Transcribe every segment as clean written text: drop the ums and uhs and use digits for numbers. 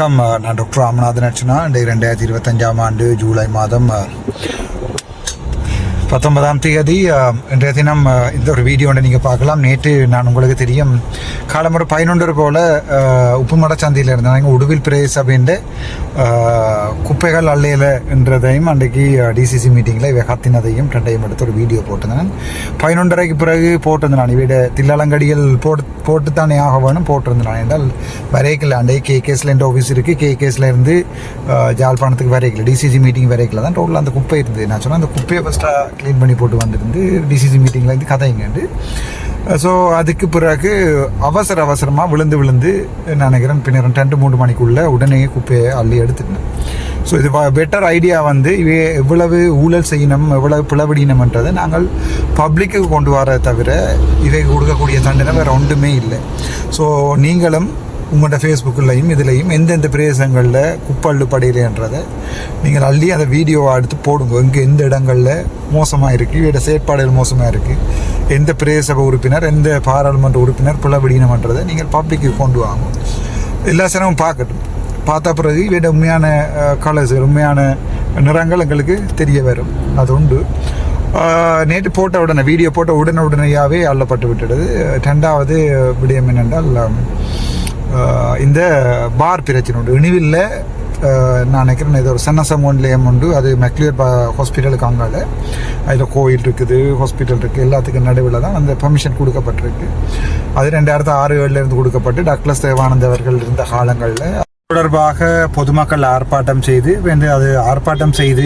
வணக்கம். நான் டாக்டர் ராமநாதன் அர்ச்சனா. 2025ஆம் ஆண்டு ஜூலை மாதம் 19ஆம் தேதி இன்றைய தினம் இந்த ஒரு வீடியோ ஒன்று நீங்கள் பார்க்கலாம். நேற்று நான் உங்களுக்கு தெரியும் காலம் ஒரு 11 போல் உப்புமட சந்தையில் இருந்தேன். நாங்கள் உடுவில் பிரதேச சபையின் குப்பைகள் அல்லையில் என்றதையும் அன்றைக்கு டிசிசி மீட்டிங்கில் இவை கத்தினதையும் ரெண்டையும் எடுத்து ஒரு வீடியோ போட்டிருந்தேன். 11:30க்கு பிறகு போட்டிருந்தேன். நான் இவையோட தில்லாலங்கடிகள் போட்டு தானே ஆக வேணும் போட்டிருந்தேன். என்றால் வரைக்கல அன்றைக்கு கேகேஸில் என்ற ஆஃபீஸ் இருக்குது. கேகேஸில் இருந்து ஜாழ்ப்பாணத்துக்கு வரைக்கல டிசிசி மீட்டிங் வரைக்கல தான் டோட்டலாக அந்த குப்பை இருந்தது. நான் சொன்னேன் அந்த குப்பையை ஃபஸ்ட்டாக க்ளீன் பண்ணி போட்டு வந்துருந்து டிசிசி மீட்டிங்கில் இருந்து கதைங்கண்டு. ஸோ அதுக்கு பிறகு அவசரமாக விழுந்து நான் நினைக்கிறேன் பின்னர் 2-3 மணிக்குள்ளே உடனே குப்பையை அள்ளி எடுத்துட்டேன். ஸோ இது பெட்டர் ஐடியா இவை எவ்வளவு ஊழல் செய்யணும் எவ்வளவு பிளவடினம்ன்றதை நாங்கள் பப்ளிக்கு கொண்டு வர தவிர இவை கொடுக்கக்கூடிய தண்டனை வேறு ஒன்றுமே இல்லை. ஸோ நீங்களும் உங்களோட ஃபேஸ்புக்கிலையும் இதுலேயும் எந்தெந்த பிரதேசங்களில் குப்பள்ளு படையிலன்றதை நீங்கள் அள்ளி அந்த வீடியோவை எடுத்து போடுங்க. இங்கே எந்த இடங்களில் மோசமாக இருக்குது, இவட செயற்பாடுகள் மோசமாக இருக்குது, எந்த பிரதேச சபை உறுப்பினர் எந்த பாராளுமன்ற உறுப்பினர் பிளவடினம்ன்றதை நீங்கள் பப்ளிக்கு கொண்டு வாங்க. எல்லா சிரமம் பார்க்கட்டும். பார்த்த பிறகு இவட உண்மையான கலர்ஸ் உண்மையான நிறங்கள் எங்களுக்கு தெரிய வரும். அது உண்டு. நேற்று போட்ட உடனே வீடியோ போட்ட உடனடியாகவே அள்ளப்பட்டு விட்டுடுது. 2வது விடயம் என்னென்றால் இந்த பார் பிரச்சனை உண்டு. இனிவில் நான் நினைக்கிறேன் இது ஒரு சன்னசமோன் நிலையம் உண்டு. அது மெக்லியர் ஹாஸ்பிட்டலுக்கு அங்கால அதில் கோயில் இருக்குது, ஹாஸ்பிட்டல் இருக்குது, எல்லாத்துக்கும் நடுவில் தான் அந்த பெர்மிஷன் கொடுக்கப்பட்டிருக்கு. அது 2006-7 கொடுக்கப்பட்டு டக்ளஸ் தேவானந்த் அவர்கள் இருந்த காலங்களில் தொடர்பாக பொதுமக்கள் ஆர்ப்பாட்டம் செய்து ஆர்ப்பாட்டம் செய்து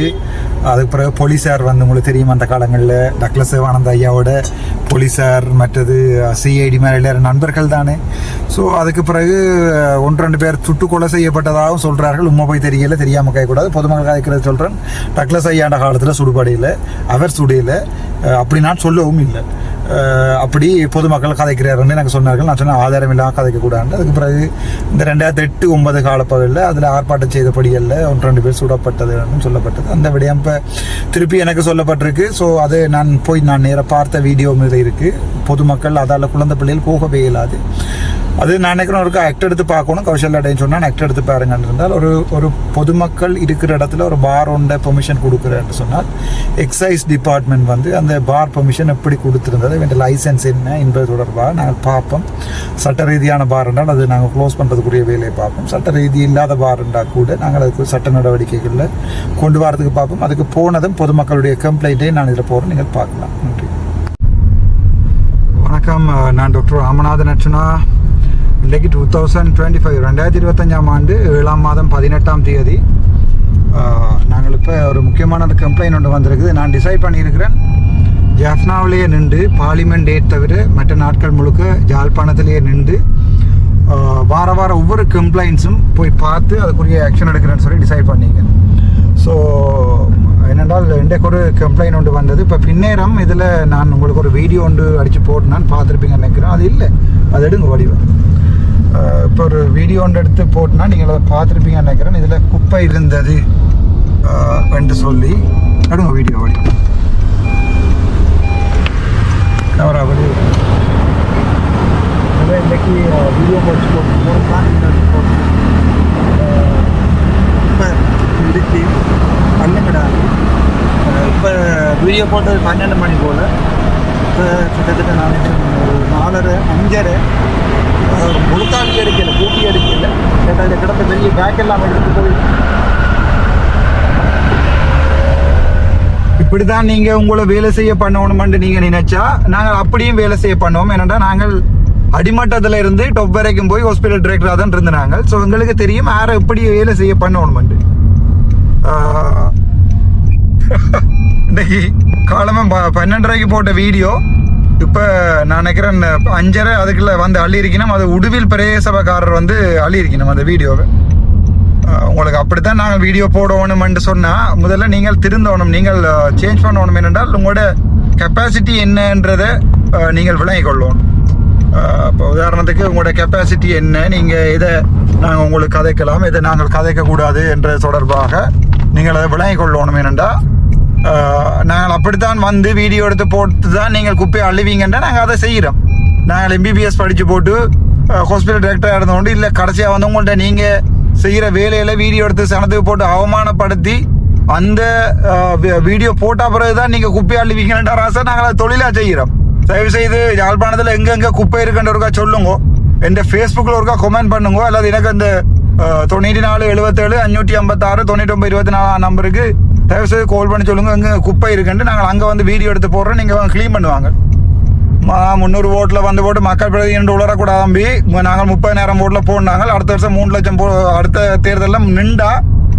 அதுக்கு பிறகு போலீஸார் உங்களுக்கு தெரியும் அந்த காலங்களில் டக்ளஸ் தேவானந்த் ஐயாவோட போலீஸார் மற்றது சிஐடி மேலே நண்பர்கள் தானே. ஸோ அதுக்கு பிறகு 1-2 பேர் சுட்டு கொலை செய்யப்பட்டதாகவும் சொல்கிறார்கள். உண்மை போய் தெரியாமல் கேட்கக்கூடாது. பொதுமக்கள் காய்க்கிறது சொல்கிறேன். டக்ளஸ் ஐயாண்ட காலத்தில் சுடுபடையில் அவர் சுடையில் அப்படி நான் சொல்லவும் இல்லை. அப்படி பொதுமக்கள் கதைக்கிறாருன்னு எனக்கு சொன்னார்கள். நான் சொன்ன ஆதாரம் இல்லாமல் கதைக்கக்கூடாது. அதுக்கு பிறகு இந்த 2008-9 காலப்பகுதியில் அதில் ஆர்ப்பாட்டம் செய்தபடிகளில் 1-2 பேர் சுடப்பட்டது சொல்லப்பட்டது. அந்த விடயம் இப்போ திருப்பி எனக்கு சொல்லப்பட்டிருக்கு. ஸோ அது நான் நேராக பார்த்த வீடியோ மீது இருக்குது. பொதுமக்கள் அதால் குழந்தை பிள்ளைகள் போகவே இயலாது. அது நான் நினைக்கிறேன் ஒரு ஆக்ட் எடுத்து பார்க்கணும். கௌசல்யா அடைன்னு சொன்னால் ஆக்ட் எடுத்து பாருங்கன்னு இருந்தால் ஒரு பொதுமக்கள் இருக்கிற இடத்துல ஒரு பார் ஒன்றை பெர்மிஷன் கொடுக்குறேன்னு சொன்னால் எக்ஸைஸ் டிபார்ட்மெண்ட் அந்த பார் பெர்மிஷன் எப்படி கொடுத்துருந்தது, வேண்டிய லைசன்ஸ் என்ன என்பது தொடர்பாக நாங்கள் பார்ப்போம். சட்ட ரீதியான பார் என்றால் அது நாங்கள் க்ளோஸ் பண்ணுறதுக்குரிய வேலையை பார்ப்போம். சட்ட ரீதி இல்லாத பார் என்றால் கூட நாங்கள் அதுக்கு சட்ட நடவடிக்கைகளில் கொண்டு வரதுக்கு பார்ப்போம். அதுக்கு போனதும் பொதுமக்களுடைய கம்ப்ளைண்ட்டை நான் இதில் போகிறேன், நீங்கள் பார்க்கலாம். நன்றி. வணக்கம். நான் டாக்டர் ராமநாதன் அர்ச்சனா. இன்றைக்கு 2025 ஆண்டு 7ஆம் மாதம் 18ஆம் தேதி. நாங்கள் இப்போ ஒரு முக்கியமான கம்ப்ளைண்ட் ஒன்று வந்திருக்குது. நான் டிசைட் பண்ணியிருக்கிறேன் ஜாஃப்னாவிலேயே நின்று பார்லிமெண்ட் டேட் தவிர மற்ற நாட்கள் முழுக்க ஜாழ்ப்பாணத்திலேயே நின்று வார ஒவ்வொரு கம்ப்ளைண்ட்ஸும் போய் பார்த்து அதுக்குரிய ஆக்ஷன் எடுக்கிறேன்னு சொல்லி டிசைட் பண்ணியிருக்கேன். ஸோ என்னென்றால் இன்றைக்கு ஒரு கம்ப்ளைண்ட் ஒன்று வந்தது. இப்போ பின்னேரம் இதில் நான் உங்களுக்கு ஒரு வீடியோ ஒன்று அடித்து போட்டுனான்னு பார்த்துருப்பீங்கன்னு நினைக்கிறேன். அது இல்லை, அது எடுங்க வடிவம். இப்போ ஒரு வீடியோ ஒன்று எடுத்து போட்டுனா நீங்கள் அதை பார்த்துருப்பீங்கன்னு நினைக்கிறேன். இதில் குப்பை இருந்தது என்று சொல்லி எடுங்க வீடியோ வடிவம். கவரா வடிவம் இன்றைக்கி வீடியோ போட்டு போட்டுதான் இப்போ இருக்கு பண்ணுங்கடா. இப்போ வீடியோ போட்டது 12 மணி போல். இப்போ கிட்டத்தட்ட நான் 4:30 5:30 முழுக்காளி எடுக்கல, கூட்டி எடுக்கல. அதில் கிடந்த பெரிய பேக் எல்லாம் எடுத்து போய் இப்படி தான் நீங்கள் உங்களை வேலை செய்ய பண்ணணுமென்று நீங்கள் நினைச்சா நாங்கள் அப்படியும் வேலை செய்ய பண்ணுவோம். ஏன்னா நாங்கள் அடிமட்டத்தில் இருந்து டொப் வரைக்கும் போய் ஹாஸ்பிட்டல் டிரெக்டராக தான் இருந்தாங்க. ஸோ எங்களுக்கு தெரியும் யாரை எப்படி வேலை செய்ய பண்ணணுமெண்டு. இன்னைக்கு காலமாக 12:30க்கு போட்ட வீடியோ இப்போ நான் நினைக்கிறேன் 5:30 அதுக்குள்ளே அள்ளி இருக்கணும். அது உடுவில் பிரதேசபைக்காரர் அள்ளி இருக்கணும் அந்த வீடியோவை. உங்களுக்கு அப்படித்தான் நாங்கள் வீடியோ போடணுமென்று சொன்னால் முதல்ல நீங்கள் திருந்தணும், நீங்கள் சேஞ்ச் பண்ணணும். என்னென்றால் உங்களோட கெப்பாசிட்டி என்னன்றதை நீங்கள் விளங்கிக் கொள்ளணும். இப்போ உதாரணத்துக்கு உங்களோட கெப்பாசிட்டி என்ன, நீங்கள் எதை நாங்கள் உங்களுக்கு கதைக்கலாம், எதை நாங்கள் கதைக்கக்கூடாது என்ற தொடர்பாக நீங்கள் அதை விளங்கிக் கொள்ளணும். என்னென்றால் நாங்கள் அப்படித்தான் வீடியோ எடுத்து போட்டு தான் நீங்கள் குப்பையை அள்ளுவீங்கன்னா நாங்கள் அதை செய்கிறோம். நாங்கள் MBBS படித்து போட்டு ஹாஸ்பிட்டல் டைரக்டராக இருந்தோண்டு இல்லை கடைசியாக உங்கள்கிட்ட நீங்கள் செய்கிற வேலையில் வீடியோ எடுத்து சனத்துக்கு போட்டு அவமானப்படுத்தி அந்த வீடியோ போட்ட பிறகுதான் நீங்கள் குப்பை அள்ளுவீங்கன்ற ராசா நாங்கள் அதை தொழிலாக செய்கிறோம். தயவு செய்து யாழ்ப்பாணத்தில் எங்கெங்கே குப்பை இருக்குன்றவருக்கா சொல்லுங்க, என் ஃபேஸ்புக்கில் ஒருக்கா கமெண்ட் பண்ணுங்க, அல்லது எனக்கு அந்த 94 77 556 99 24 நம்பருக்கு தயவு செய்து கால் பண்ணி சொல்லுங்க எங்கே குப்பை இருக்குன்ட்டு. நாங்கள் அங்கே வந்து வீடியோ எடுத்து போடுறோம், நீங்கள் க்ளீன் பண்ணுவாங்க. 300 ஓட்டில் வந்து போட்டு மக்கள் பிரதி என்று உளரக்கூடாது தம்பி. நாங்கள் 30,000 ஓட்டில் போனாங்க. அடுத்த வருஷம் 3 லட்சம் அடுத்த தேர்தலில் நின்றா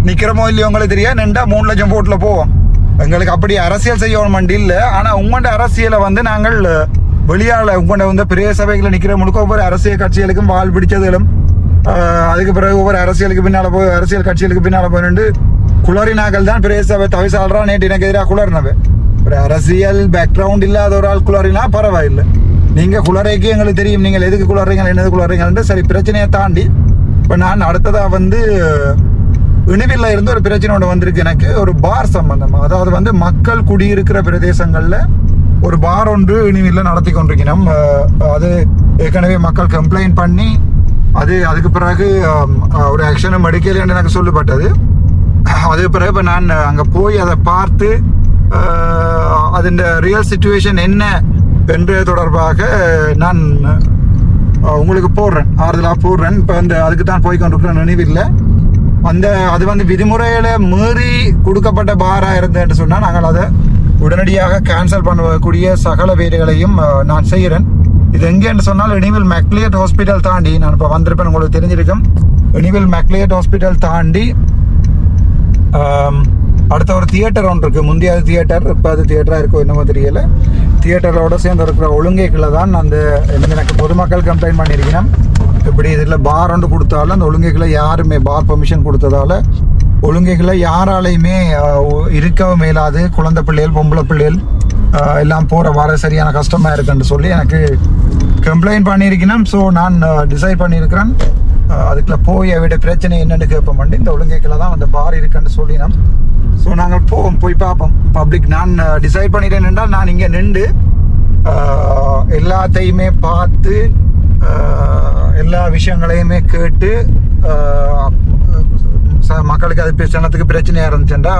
நிற்கிறமோ இல்லையோ உங்களுக்கு தெரியாது, நின்றா 3 லட்சம் ஓட்டில் போவோம். எங்களுக்கு அப்படி அரசியல் செய்யணும் இல்லை. ஆனால் உங்களோட அரசியலை வந்து நாங்கள் வெளியால் உங்களோட வந்து பெரிய சபைகளில் நிற்கிற முழுக்க ஒவ்வொரு அரசியல் கட்சிகளுக்கும் வாழ் பிடிச்சதிலும் அதுக்கு பிறகு ஒவ்வொரு அரசியலுக்கு பின்னால் அரசியல் கட்சிகளுக்கு பின்னால் போயிட்டு குளறினாக்கள் தான் பெரிய சபை தவிசாளரா நேற்று எனக்கு எதிராக குளறினவை. ஒரு அரசியல் பேக்ரவுண்ட் இல்லாத ஒரு ஆள் குளறினா பரவாயில்லை. நீங்கள் குளறைக்கு எங்களுக்கு தெரியும், நீங்கள் எதுக்கு குளறீங்க என்னது குளறீங்கன்ட்டு. சரி, பிரச்சனையை தாண்டி இப்போ நான் அடுத்ததாக வந்து இணுவில்ல இருந்து ஒரு பிரச்சனை ஒன்று வந்திருக்கு எனக்கு, ஒரு பார் சம்பந்தமாக. அதாவது வந்து மக்கள் குடியிருக்கிற பிரதேசங்களில் ஒரு பார் ஒன்று இணுவில்ல நடத்தி கொண்டிருக்கணும். அது ஏற்கனவே மக்கள் கம்ப்ளைண்ட் பண்ணி அதுக்கு பிறகு ஒரு ஆக்ஷனும் எடுக்கல என்று எனக்கு சொல்லப்பட்டது. அதுக்கு பிறகு இப்போ நான் அங்கே போய் அதை பார்த்து அதன் ரியல் சிச்சுவேஷன் என்ன என்று தொடர்பாக நான் உங்களுக்கு போடுறேன், ஆறுதலாக போடுறேன். இப்போ அதுக்கு தான் போய் கொண்டிருக்கிறேன் நினைவில்லை. அது வந்து விதிமுறையில மீறி கொடுக்கப்பட்ட பாரா இருந்தேன்னு சொன்னால் நாங்கள் அதை உடனடியாக கேன்சல் பண்ணக்கூடிய சகல வேலைகளையும் நான் செய்கிறேன். இது எங்கேன்னு சொன்னால் இனிவில் மெக்லியட் ஹாஸ்பிட்டல் தாண்டி நான் இப்போ வந்திருப்பேன், உங்களுக்கு தெரிஞ்சிருக்கும். இனிவில் மெக்லியட் ஹாஸ்பிட்டல் தாண்டி அடுத்த ஒரு தியேட்டர் ஒன்று இருக்குது. முந்தைய தியேட்டர், இப்போ அது தியேட்டராக இருக்கோ என்னமோ தெரியல. தியேட்டரோட சேர்ந்து இருக்கிற ஒழுங்கைக்குள்ள தான் எனக்கு பொதுமக்கள் கம்ப்ளைண்ட் பண்ணியிருக்கணும். இப்படி இதில் பார் ஒன்று கொடுத்தாலும் அந்த ஒழுங்கைகளை யாருமே பார் பெர்மிஷன் கொடுத்ததால ஒழுங்கைகளை யாராலையுமே இருக்கவும் மேலாது. குழந்தை பிள்ளைகள் பொம்பளை பிள்ளைகள் எல்லாம் போகிற வர சரியான கஷ்டமாக இருக்குன்னு சொல்லி எனக்கு கம்ப்ளைண்ட் பண்ணியிருக்கணும். ஸோ நான் டிசைட் பண்ணியிருக்கிறேன், அதுக்குள்ள போய் விட பிரச்சனை என்னென்னு கேட்போம். இந்த ஒழுங்கைகளை தான் அந்த பார் இருக்குன்னு சொல்லினோம். ஸோ நாங்கள் போய் பார்ப்போம். பப்ளிக் நான் டிசைட் பண்ணிட்டேன் என்றால் நான் இங்கே நின்று எல்லாத்தையுமே பார்த்து எல்லா விஷயங்களையுமே கேட்டு மக்களுக்கு அது ஜனத்துக்கு பிரச்சனையாக இருந்துச்சுன்னா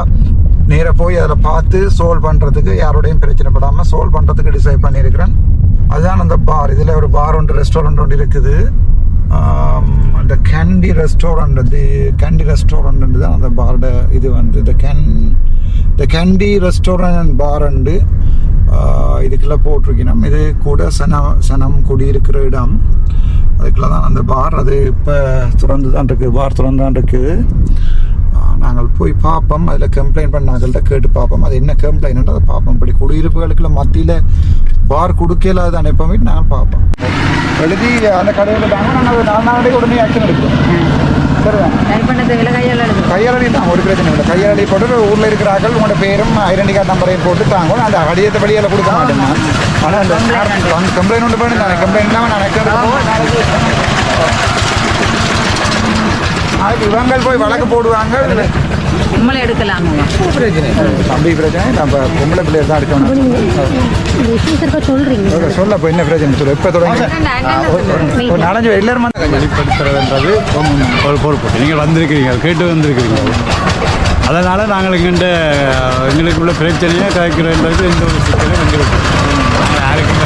நேராக போய் அதில் பார்த்து சால்வ் பண்ணுறதுக்கு யாரோடையும் பிரச்சனைப்படாமல் சால்வ் பண்ணுறதுக்கு டிசைட் பண்ணியிருக்கிறேன். அதுதான் அந்த பார். இதில் ஒரு பார் ஒன்று ரெஸ்டாரண்ட் ஒன்று இருக்குது. அந்த கேண்டி ரெஸ்டாரண்ட் தான் அந்த பாரோட இது வந்து த கேண்டி ரெஸ்டாரண்ட் பார் உண்டு. இதுக்குள்ள போட்டிருக்கணும். இது கூட சனம் குடியிருக்கிற இடம். அதுக்குள்ள தான் அந்த பார். அது இப்போ திறந்து தான் இருக்குது, பார் திறந்து தான் இருக்குது. நாங்கள் போய் பார்ப்போம். அதில் கம்ப்ளைண்ட் பண்ணாங்கள்ட்ட கேட்டு பார்ப்போம், அது என்ன கம்ப்ளைண்ட் அதை பார்ப்போம். இப்படி குடியிருப்புகளுக்குள்ள மத்தியில் பார் கொடுக்கல அது அனுப்பவே நாங்கள் பார்ப்போம். எழுதி அந்த கடையில் தாங்க நாங்கள் 4 நாளைக்கு உடனே ஆக்ஷன் எடுப்போம். கையாளி தான் ஒரு பிரச்சனை இல்லை. கையாளி போட்டு ஊரில் இருக்கிறார்கள் உங்களோட பேரும் ஐடென்டி கார்டு நம்பரையும் போட்டு தாங்க. அந்த அடியத்தை வழியில் கொடுக்க மாட்டேன். ஆனால் அந்த கம்ப்ளைண்ட் ஒன்று பண்ணி நான் கம்ப்ளைண்ட் இல்லாமல் நாளைக்கு இவங்க போய் வழக்கு போடுவாங்க. நம்மளே எடுக்கலாம். பிரச்சனை தம்பி பிரச்சனை நம்ம பொம்பளை பிள்ளையர் தான் எடுக்கணும். சொல்ல இப்போ என்ன பிரச்சனை சொல்லு. இப்போ தொடங்கி ஒரு 4-5 எல்லாருமே வெளிப்படுத்துறதுன்றது ஒரு பொறுப்பு. நீங்கள் வந்திருக்கிறீங்க, கேட்டு வந்திருக்கிறீங்க. அதனால் நாங்கள் எங்களுக்குள்ள பிரச்சனையை கலைக்கிறன்றது எந்த ஒரு சிக்கலும் எங்களுக்கு யாருக்கும்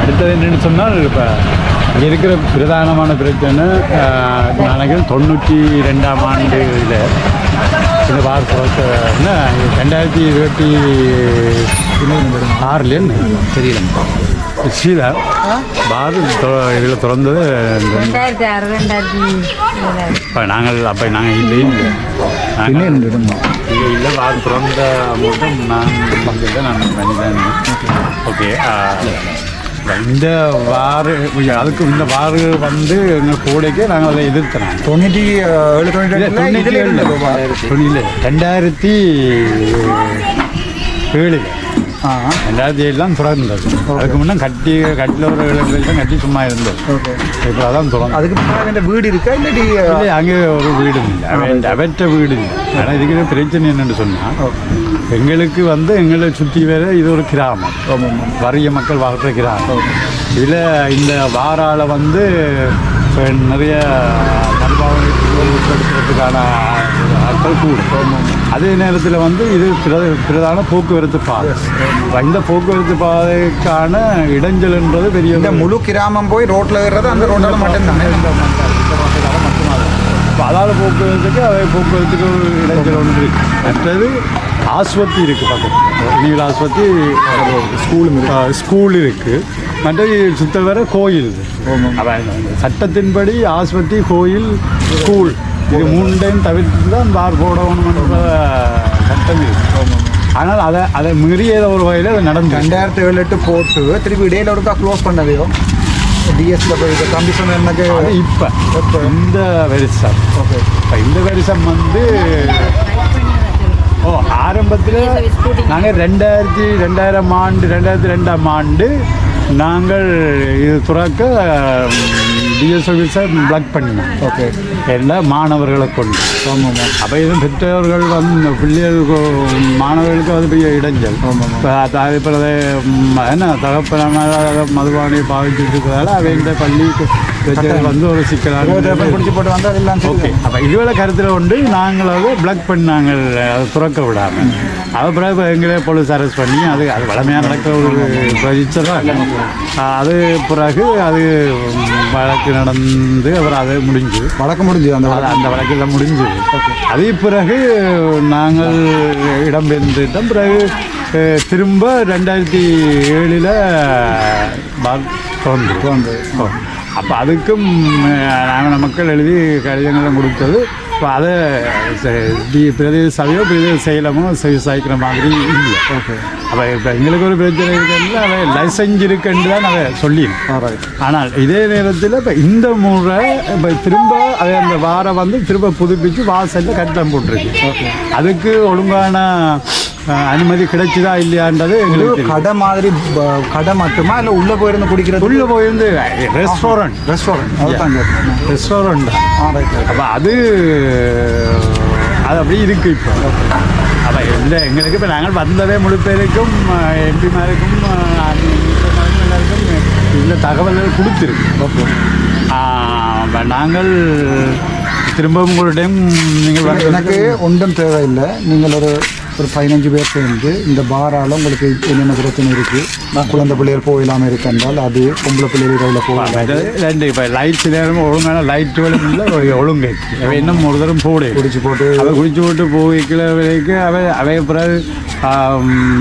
அடுத்தது என்னென்னு சொன்னால் இப்போ இருக்கிற பிரதானமான பிரச்சனை நினைக்கிறேன் 92ஆம் ஆண்டில் இந்த பார் என்ன 2026 தெரியல ஸ்ரீதா பார் இதில் திறந்தது 2006 இப்போ நாங்கள் இல்லை இல்லை பார் திறந்த மட்டும் நான் பண்ணிதான். ஓகே, இந்த வாரு அதுக்கு இந்த வாரு வந்து எங்கள் கூடைக்கு நாங்கள் அதை எதிர்க்கிறோம். 2007 2007 தான் திறந்தது. அதுக்கு முன்னே கட்டில ஒரு 7 வருஷம் கட்டி சும்மா இருந்தது. இப்போ அதான் திறந்தது. அதுக்கு முன்னாடி வீடு இருக்கா இல்லாட்டி இல்லை, அங்கே ஒரு வீடு இல்லை, அவற்ற வீடு இல்லை. ஆனால் இதுக்கு பிரச்சனை என்னென்னு சொன்னால், எங்களுக்கு எங்களை சுற்றி வேற இது ஒரு கிராமம், வறிய மக்கள் வாழ்கிற கிராமம். இதில் இந்த வாரால் நிறைய மறுபாவனைக்கான ஆட்கள் கூடும். அதே நேரத்தில் இது பிரதான போக்குவரத்து பாதை. இந்த போக்குவரத்து பாதைக்கான இடைஞ்சல்ன்றது பெரிய இந்த முழு கிராமம் போய் ரோட்டில் ஏறுறது அந்த ரோட்டால் மட்டும்தானே. அதால் போக்குவரத்துக்கு இடைஞ்சல் ஒன்று இருக்குது. மற்றது ஆஸ்பத்திரி இருக்குது, பக்கத்தில் நீல ஆஸ்பத்திரி, ஸ்கூல் இருக்குது. மற்றது சுத்த வர கோயில். சட்டத்தின்படி ஆஸ்பத்திரி, கோயில், ஸ்கூல் இது 3 தவிர்த்து தான் பார் போடணும்ன்ற சட்டம் இருக்குது. ஆனால் அதை மீறிய ஒரு வகையில் அது நடந்து 2007 போட்டு திருப்பி இடையில ஒருக்கா க்ளோஸ் பண்ணவையோ டிஎஸ்ல போய் தம்பி சொன்ன எனக்கு இப்போ இந்த வருஷம் இந்த வருஷம் ஆரம்பத்தில் நாங்கள் 2002ஆம் ஆண்டு நாங்கள் இது துறக்க டிஎஸ் ஆஃபீஸை பிளாக் பண்ணினோம். எல்லா மாணவர்களை கொண்டு. அப்போ இது பெற்றவர்கள் பிள்ளைகளுக்கு மாணவர்களுக்கு அது பெரிய இடைஞ்சல். இப்போ என்ன தகப்பன மதுபானியை பாவிச்சுட்டு இருக்கிறதால அவங்க பள்ளிக்கு ஒரு சிக்கலான பிடிச்சி போட்டு வந்தால் எல்லாம் ஓகே. அப்போ இதுவேளை கருத்தில் கொண்டு நாங்கள் அதை பிளாக் பண்ணாங்க, அதை துறக்க விடாமல். அது பிறகு எங்களே போலீஸ் அரெஸ்ட் பண்ணி அது வளமையாக நடக்கிற ஒரு பிரச்சனை. அது பிறகு அது வழக்கு நடந்து அப்புறம் அது வழக்கு முடிஞ்சு அந்த வழக்கில் முடிஞ்சு. அதே பிறகு நாங்கள் இடம்பெயர்ந்துட்டோம். பிறகு திரும்ப 2007 தோன்று. அப்போ அதுக்கும் நாங்கள் மக்கள் எழுதி கடிதங்களும் கொடுத்தது. இப்போ அதை பிரதேச சபையோ பிரதேச செயலமோ விவசாயிக்கிற மாதிரி இல்லை. அப்போ இப்போ எங்களுக்கு ஒரு பிரச்சனை இருக்குன்னு அதை லைசன்ஸ் இருக்குன்னு தான் அதை சொல்லிடுறோம். ஆனால் இதே நேரத்தில் இப்போ இந்த முறை இப்போ திரும்ப அதை அந்த வாரம் திரும்ப புதுப்பித்து வாசலில் கட்டடம் போட்டிருக்கு. அதுக்கு ஒழுங்கான அனுமதி கிடைச்சதா இல்லையான்றது எங்களுக்கு கடை மட்டுமா இல்லை உள்ளே போயிருந்து குடிக்கிறது? உள்ளே போயிருந்து ரெஸ்டாரண்ட் அப்போ அது அப்படி இருக்குது இப்போ. அப்போ எங்களுக்கு இப்போ நாங்கள் வந்ததே முழு பேருக்கும் எம்பிமாருக்கும் எல்லாருக்கும் இந்த தகவல்கள் கொடுத்துருக்கு. நாங்கள் திரும்பவும் ஒரு டைம் நீங்கள் எனக்கு ஒன்றும் தேவையில்லை. நீங்கள் ஒரு 15 பேர் சேர்ந்து இந்த பாரால் உங்களுக்கு என்னென்ன பிரச்சனை இருக்குது, குழந்தை பிள்ளைகள் போயிடாமல் இருக்கின்றால் அது பொம்பளை பிள்ளைகள் போகலாம். ரெண்டு இப்போ லைட்ஸ் நேரமும் ஒழுங்கான லைட்டுகளும் இல்லை, ஒழுங்கு அவை இன்னும் ஒரு தரம் குடிச்சு போட்டு போய்க்கிற வரைக்கு அவை பிறகு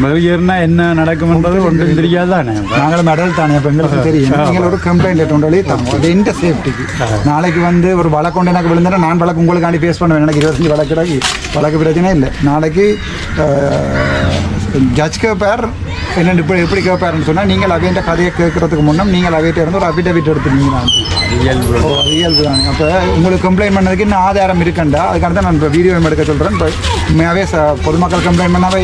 வெளியேறினா என்ன நடக்கும்ன்றது ஒன்றும் தெரியாது தானே. நாங்களும் மெடல் தானே. இப்போ எங்களுக்கு தெரியும். நீங்கள் ஒரு கம்ப்ளைண்ட் லெட்டர் ஒன்று எழுதித்தாங்க. அது எந்த சேஃப்டிக்கு நாளைக்கு ஒரு வழக்கு கொண்டு எனக்கு விழுந்தேன்னா நான் வழக்கு உங்களுக்காண்டி பேஸ் பண்ணுவேன். எனக்கு 25 வழக்கு பிரச்சனை இல்லை. நாளைக்கு ஜட்ஜ் கேட்பார் என்னென்னு எப்படி கேட்பாருன்னு சொன்னால் நீங்கள் அவையிட்ட கதையை கேட்கறதுக்கு முன்னம் நீங்கள் அவையிட்ட இருந்து ஒரு அஃபிடவிட் எடுத்துருந்தீங்க. இயல்பு தானே. அப்போ உங்களுக்கு கம்ப்ளைண்ட் பண்ணதுக்கு இன்னும் ஆதாரம் இருக்கண்டா, அதுக்காக தான் நான் இப்போ வீடியோ எடுக்க சொல்கிறேன். இப்போ உண்மையாகவே பொதுமக்கள் கம்ப்ளைண்ட் பண்ணாவே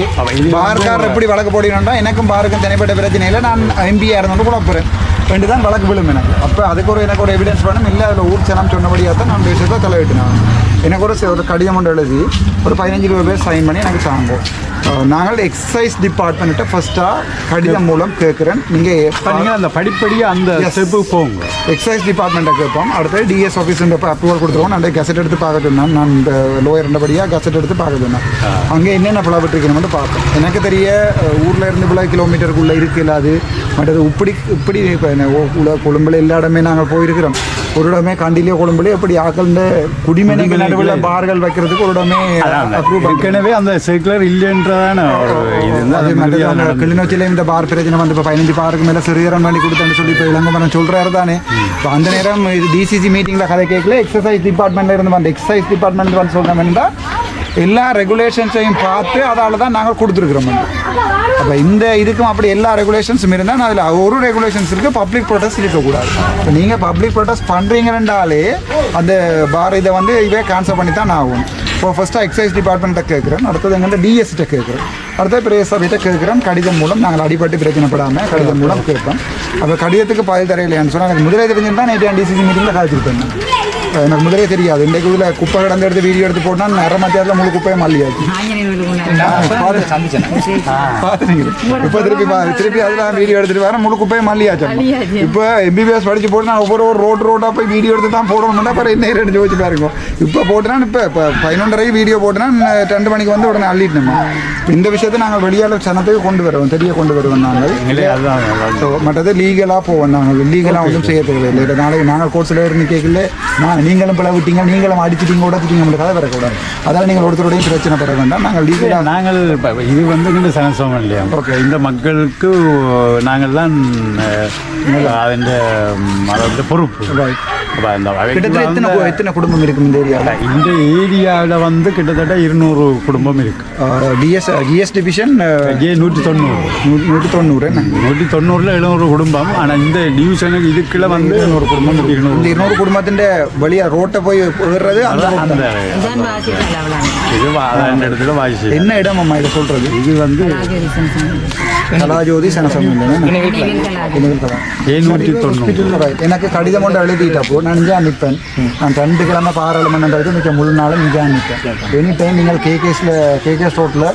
பார்க்கார் எப்படி வழக்கு போடணும்னா எனக்கும் பாருக்கும் தனிப்பட்ட பிரச்சனையில் நான் எம்பியாக இருந்தோம் கூட போகிறேன் 2 தான் வழக்கு விழும் எனக்கு. அப்போ அதுக்கு எனக்கு ஒரு எவிடன்ஸ் வேணும். இல்லை அதில் ஊர் சனம் சொன்னபடியாக தான் நான் விஷயத்தை தலைவிட்டுனேன். எனக்கு ஒரு கடிதம் ஒன்று எழுதி ஒரு 15-20 பேர் சைன் பண்ணி எனக்கு தாங்கும். நாங்கள் எக்ஸசைஸ் டிபார்ட்மெண்ட்டை ஃபஸ்ட்டாக கடிதம் மூலம் கேட்குறேன். நீங்கள் அந்த படிப்படியாக அந்த ஸ்டெப்புக்கு போங்க. எக்ஸசைஸ் டிபார்ட்மெண்ட்டை கேட்போம். அடுத்து டிஎஸ் ஆஃபீஸுன்ற அப்ரூவல் கொடுத்துருவோம். நான் கெசட் எடுத்து பார்க்க சொன்னேன். நான் இந்த லோயர் இருந்தபடியாக கெசட் எடுத்து பார்க்க சொன்னேன். அங்கே என்னென்ன பிளவிட்டுருக்கணும்னு பார்ப்பேன். எனக்கு தெரிய ஊரில் இருந்து இவ்வளோ கிலோமீட்டருக்குள்ளே இருக்குது. அது மற்றது இப்படி இப்போ கொழும்புல எல்லா இடமே நாங்கள் போயிருக்கிறோம். ஒரு இடமே கண்டிலேயோ கொழும்புலேயே எப்படி ஆக்கள்ந்த குடிமனைகள் நடுவில் பார்கள் வைக்கிறதுக்கு ஒரு இடமே ஏற்கனவே அந்த சர்க்குலர் இல்லைன்றதான கிளிநொச்சியில் இந்த பார் பிரச்சனை இப்போ 15 பாருக்கு மேலே சிறியரம் பண்ணி கொடுத்தேன்னு சொல்லி இப்போ இளங்கமரன் சொல்கிறாரு தானே. இப்போ அந்த நேரம் இது டிசிசி மீட்டிங்கில் கதை கேட்கல எக்ஸசைஸ் டிபார்ட்மெண்ட்டில் இருந்து எக்ஸசைஸ் டிபார்ட்மெண்ட் சொல்கிறோம்னா எல்லா ரெகுலேஷன்ஸையும் பார்த்து அதால் தான் நாங்கள் கொடுத்துருக்குறோம். அப்போ இந்த இதுக்கும் அப்படி எல்லா ரெகுலேஷன்ஸும் இருந்தால் அதில் ஒரு ரெகுலேஷன்ஸ் இருக்குது, பப்ளிக் ப்ரொடெஸ்ட் இருக்கக்கூடாது. இப்போ நீங்கள் பப்ளிக் ப்ரொடெஸ்ட் பண்ணுறீங்கன்றாலே அந்த பார் இதை வந்து இவே கேன்சல் பண்ணி தான் ஆகும். இப்போ ஃபஸ்ட்டாக எக்ஸைஸ் டிபார்ட்மெண்ட்டை கேட்குறேன், அடுத்தது எங்கள்கிட்ட டிஎஸ்கிட்ட கேட்குறேன், அடுத்த பிரேசர்கிட்ட கேட்குறோம். கடிதம் மூலம் நாங்கள் அடிபட்டு பிரச்சனைப்படாமல் கடிதம் மூலம் கேட்போம். அப்போ கடிதத்துக்கு பதில் தரையில்லையான்னு சொன்னால் எனக்கு முதலே தெரிஞ்சுருந்தா நேற்று டிசிசி மீட்டிங்கில் காய்ச்சிருப்பேன். எனக்கு முதலே தெரியாது. இன்றைக்கு இதில் குப்பை கிடந்து எடுத்து வீடியோ எடுத்து போட்டால் நேரம் மத்தியாரத்தில் முழு குப்பையை மல்லியாச்சு. இப்போ திருப்பி அதில் வீடியோ எடுத்துகிட்டு வரேன், முழு குப்பையை மல்லியாச்சு. இப்போ எம்பிபிஎஸ் படித்து போட்டு நான் ஒவ்வொரு ரோட்டாக போய் வீடியோ எடுத்து தான் போடணும்னா அப்புறம் என்ன ரெண்டு வச்சு பாருங்க. இப்போ போட்டுனா இப்போ 11:30 வீடியோ போட்டுனா 2 மணிக்கு வந்து உடனே அள்ளிட்டோம். இந்த விஷயத்தை நாங்கள் வெளியால் சனத்துக்கு கொண்டு வருவோம், தெரிய கொண்டு வருவோம். நாங்கள் ஸோ மற்றது லீகலாக போவோம். நாங்கள் லீகலாக ஒன்றும் செய்ய தேவையில்லை. நாளைக்கு நாங்கள் கோர்ட்ஸில் இருந்து கேட்கல நீங்களும் பிள்ளை விட்டீங்க, நீங்களும் அடிச்சிட்டீங்க, உடச்சிட்டீங்க, நம்மளுக்கு கதை வரக்கூடாது. அதால் நீங்கள் ஒருத்தருடையும் பிரச்சனை பெற வேண்டாம். நாங்கள் லீகலாக நாங்கள் இது வந்து இந்த சனசம் இல்லையா, ஓகே, இந்த மக்களுக்கு நாங்கள் தான் அதோட பொறுப்பு. எத்தனை குடும்பம் இருக்கும் இந்த ஏரியாவில்? இந்த ஏரியாவில் வந்து கிட்டத்தட்ட 200 குடும்பம் இருக்கு. ஜிஎஸ் டிவிஷன் 190 700 குடும்பம். ஆனால் இந்த டிவிஷனுக்கு இதுக்குள்ள வந்து 200 குடும்பம். 200 குடும்பத்தின் வழியாக ரோட்டை போய் ஏறுறது அந்த இது இடத்துல வாய்ஸ். என்ன இடம் அம்மா இதை சொல்றது? இது வந்து கலாஜோதி சனசம். எனக்கு கடிதம் கொண்டு எழுதிட்டப்போ நான் இங்கே நிற்பேன். நான் 2 கிழமை பாராளுமன்றம் மிக்க முழு நாளும் இங்கே நிற்பேன். எனி டைம் நீங்கள் கேகேஎஸ் ரோட்டில்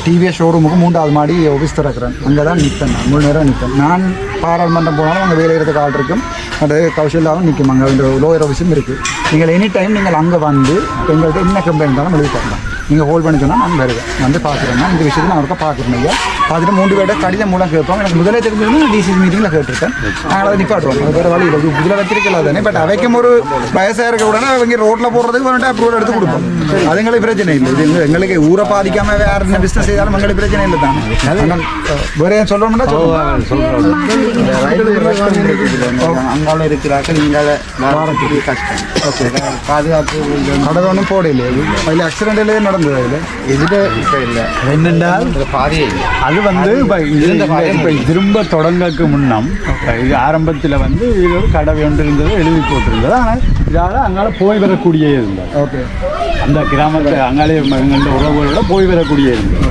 டிவிஎஸ் ஷோரூமுக்கு 3வது மாடி ஆஃபீஸ் திறக்கிறேன், அங்கே தான் நிற்பேன். நான் முழு நேரம் நிற்பேன். நான் பாராளுமன்றம் போனாலும் அங்கே வேலை இருக்கிறதுக்கு ஆள் இருக்கும், அது கௌசல்யாவும் நிற்கும். அங்கே அந்த லோயர் ஆஃபீஸும் இருக்குது. நீங்கள் எனி டைம் நீங்கள் அங்கே வந்து எங்கள்கிட்ட என்ன கம்ப்ளைண்ட் இருந்தாலும் எழுதி தரலாம். நீங்கள் ஹோல்ட் பண்ணி சொன்னால் நான் வருவேன், வந்து பார்க்குறேன்னா இந்த விஷயத்தை நான் அவருக்கு பார்க்குறேன். ஐயா பார்த்துட்டு 3 பேர்ட்ட கடிதம் மூலம் கேட்போம். எனக்கு முதலே தெரிஞ்சதுன்னா டிசிசி மீட்டிங்கில் கேட்டிருக்கேன். நாங்கள் அதை நிப்பாட்டுவோம். அது வேறு வழி இல்லை, இதில் வச்சிருக்கல தானே. பட் அவைக்கும் ஒரு வயசாக இருக்க உடனே அவங்க ரோட்டில் போடுறதுக்கு வந்துட்டு அப்ரூவல் எடுத்து கொடுப்போம். அது எங்களுக்கு பிரச்சனை இல்லை. இது எங்களுக்கு ஊரை பாதிக்காமல் வேறு என்ன பிஸ்னஸ் செய்தாலும் எங்களுக்கு பிரச்சனை இல்லை தான். வேறு ஏன் சொல்லணும்னா அங்கால இருக்கிறார்கள், இங்கால கஷ்டம். ஓகே, பாதுகாப்பு கடை ஒன்றும் போடலையே. அதில் ஆக்சிடென்ட்லேயே நடந்தது. அதில் எதில் இப்போ இல்லை என்னென்றால் பாதையே அது வந்து இப்போ திரும்ப தொடங்கக்கு முன்னம் இது ஆரம்பத்தில் வந்து இது ஒரு கடை ஒன்று இருந்தது, எழுதி போட்டிருந்தது. ஆனால் இதால் அங்கால போய் வரக்கூடிய இருந்தது. ஓகே, அந்த கிராமத்தில் அங்காலே எங்கள்கிட்ட உறவுகளோட போய் வரக்கூடிய இருந்தது.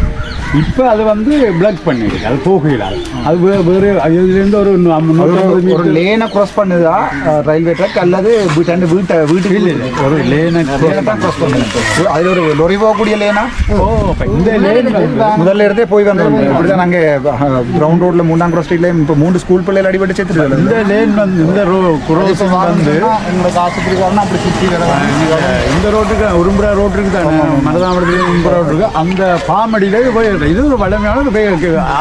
இப்போ அது வந்து பிளாக் பண்ணிடுது, அது போகல. அது வேறு இதுலேருந்து ஒரு லேனை க்ராஸ் பண்ணுதா ரயில்வே ட்ராக் அல்லது வீட்டுக்கு இல்லை ஒரு லேனை தான் க்ராஸ் பண்ணுது. அதில் ஒரு லொரி போகக்கூடிய லேனா? இந்த லேன் முதல்ல இருந்தே போய் வந்தோம். இப்படிதான் நாங்கள் கிரவுண்ட் ரோட்டில் 3ஆம் கிராஸ் ஸ்ட்ரீட்லேயும் இப்போ 3 ஸ்கூல் பிள்ளைகள் அடிபட்டு சேர்த்துருக்காங்க. இந்த லேன் வந்து இந்த குரோஸ் வந்து எங்களுக்கு ஆஸ்பத்திரிக்காரனா அப்படி சுற்றி இந்த ரோட்டுக்கு உரும்புரா ரோட்டுக்கு தானே, மருதாமடத்துல உரும்புரா ரோட்டுக்கு அந்த பாமடியிலே போய் இது ஒரு வளமையான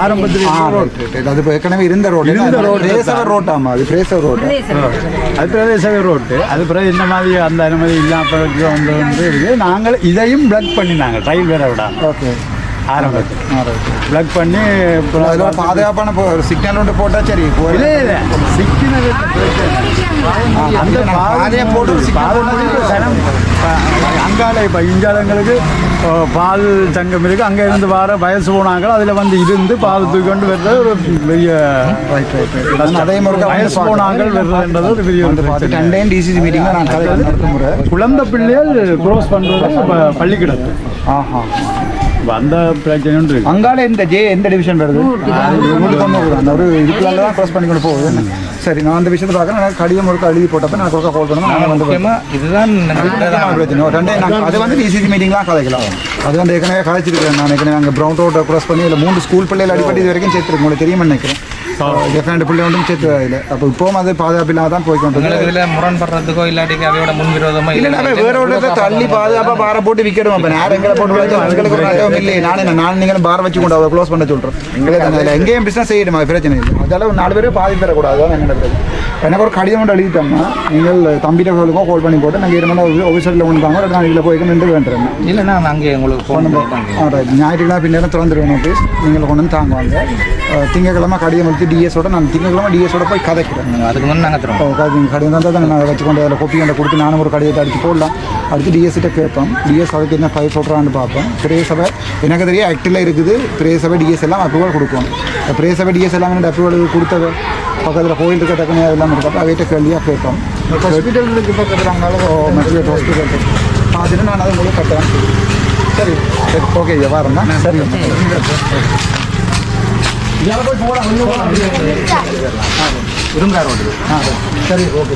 ஆரம்பத்தில் அது ஏற்கனவே இருந்த ரோடு. பிரேசவர் ரோட்டாமா? அது பிரேசவர் ரோடு. அது பிரதேசவர் ரோட்டு. அது பிறகு இந்த மாதிரி அந்த அனுமதி இல்லாமல் வந்து இருக்குது. நாங்கள் இதையும் பிளாக் பண்ணினாங்க, ரயில் வேற விட. ஓகே, ஆரம்பத்தில் பிளாக் பண்ணி பாதுகாப்பான சிக்னல் ஒன்று போட்டால் சரி. இல்லை சிக்னல் அந்த பாதையை போட்டு அங்கால இப்போ இஞ்சாலங்களுக்கு பால் சங்கம் இருக்குது. அங்கே இருந்து வர வயசு போனாங்க, அதில் வந்து இருந்து பால் தூக்கொண்டு வர்றது ஒரு பெரிய அதே மாதிரி வயசு போனாங்க வர்றதுன்றது ஒரு பெரிய டிசிசி மீட்டிங்கில் நான் நடத்தும் முறை குழந்தை பிள்ளைகள் க்ரோஸ் பண்ணுறது பள்ளிக்கிடத்து. ஆஹா, அந்த பிரச்சனை இருக்கு. அங்கால எந்த டிவிஷன் வருது? அந்த ஒரு இதுக்குள்ள தான் க்ராஸ் பண்ணி கொண்டு போகுது. சரி, நான் அந்த விஷயத்தை பார்க்குறேன். நான் கடிதம் ஒரு எழுதி போட்டப்போ நான் கொடுக்க கால் பண்ணுவேன். நான் வந்து இதுதான் பிரச்சனை. அது வந்து டிசிசி மீட்டிங்லாம் கதைக்கலாம். அது வந்து ஏற்கனவே கதைச்சிருக்கேன். நான் ஏற்கனவே அங்கே ப்ரௌன் ரோட்டை க்ராஸ் பண்ணி இல்லை 3 ஸ்கூல் பிள்ளைகள் அடிப்படை இது வரைக்கும் சேர்த்துருக்கு. உங்களுக்கு தெரியுமா நினைக்கிறேன். டிஃப்ரெண்ட் பிள்ளை ஒன்றும் சேர்த்து இல்லை. அப்போ இப்போவும் அது பாதுகாப்பில்லாம தான் போய்க்கொண்டு இதில் முரண்படுறதுக்கோ இல்லாட்டிக்கு அவையோட முன்விரோதமோ இல்லை. வேற ஒரு தள்ளி பாதுகாப்பாக பாரை போட்டு விற்கிறோம். அப்போ நேரம் எங்களை போட்டு எங்களுக்கு ஒரு இல்லை. நான் நீங்களும் பார் வச்சு கொண்டு அவரை க்ளோஸ் பண்ண சொல்கிறேன். எங்களுக்கு எங்கேயும் பிஸ்னஸ் செய்யணுமா? பிரச்சனை இல்லை. அதெல்லாம் 4 பேரும் பாதி பெறக்கூடாது. அதான் எங்களோட பிரச்சனை. எனக்கு ஒரு கடிதம் கொண்டு எழுதிட்டோம்னா நீங்கள் தம்பிட்ட சொல்லுங்க, கால் பண்ணி போட்டு நாங்கள் 2 மணி ஆஃபீஸரில் கொண்டு தாங்க. நான் இதில் போய்க்க நின்று வேண்டுறேன். இல்லை, நான் அங்கே உங்களுக்கு ஞாயிற்றுக்கிழமை பின்னேரம் திறந்துருவேன் ஆஃபீஸ். நீங்கள் கொண்டு வந்து தாங்குவாங்க. திங்கக்கிழமை கடிதம் எழுதி டிஎஸோட நான் திங்கக்கிழமை டிஎஸோட போய் கதைக்கிறேன். அதுக்கு முன்னே நாங்கள் தரோம். நீங்கள் கடை தான் தான் நான் வச்சுக்கொண்டு அதில் கொப்பி கொண்டு கொடுத்து நானும் ஒரு கடையை அடித்து போடலாம். அடுத்து டிஎஸ்கிட்ட கேட்போம். டிஎஸ் அதுக்கு என்ன ஃபைல் சொல்கிறான்னு பார்ப்போம். பிரேசபை எனக்கு தெரியும் ஆக்டில் இருக்குது. பிரேசபை டிஎஸ் எல்லாம் அப்ரூவல் கொடுக்கும். பிரேசபை டிஎஸ் எல்லாம் என்ன அப்ரூவல் கொடுத்தது பக்கத்தில் கோயில் இருக்க தக்கனே அதெல்லாம் இருக்கப்போ அவைகிட்ட கேள்வியாக கேட்போம். ஹாஸ்பிட்டலுக்கு பக்கத்தில் அங்காலும் மெட்ரிகேட் ஹாஸ்பிட்டல் பார்த்துட்டு நான் அதை உங்களுக்கு கட்டுறேன். சரி சரி ஓகே இதை வரேன்னா சரி போய் போகலாம். இருங்கார் ரோடு. சரி ஓகே.